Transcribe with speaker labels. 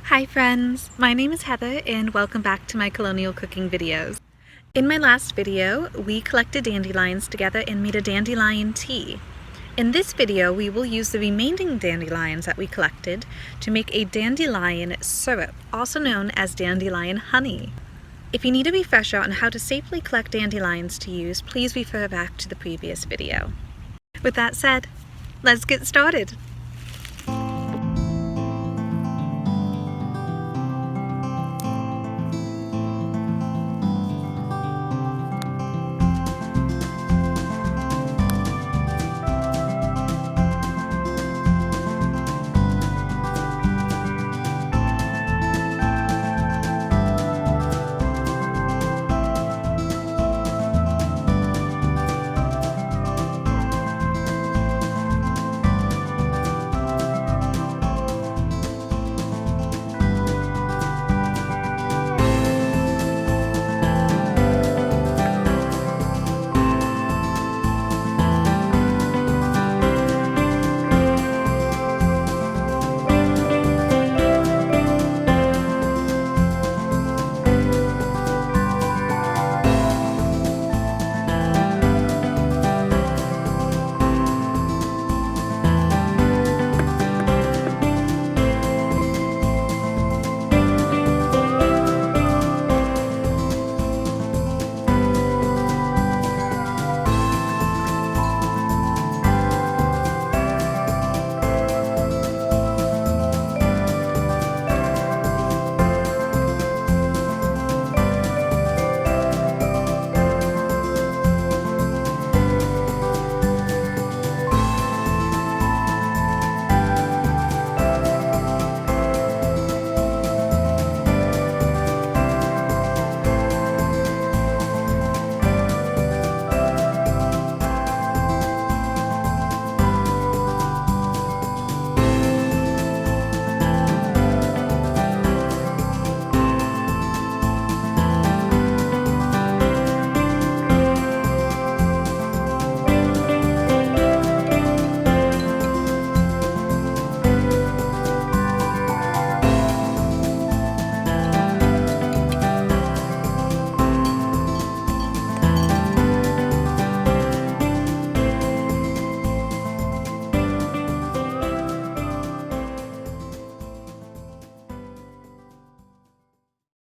Speaker 1: Hi friends, my name is Heather and welcome back to my Colonial cooking videos. In my last video, we collected dandelions together and made a dandelion tea. In this video, we will use the remaining dandelions that we collected to make a dandelion syrup, also known as dandelion honey. If you need a refresher on how to safely collect dandelions to use, please refer back to the previous video. With that said, let's get started.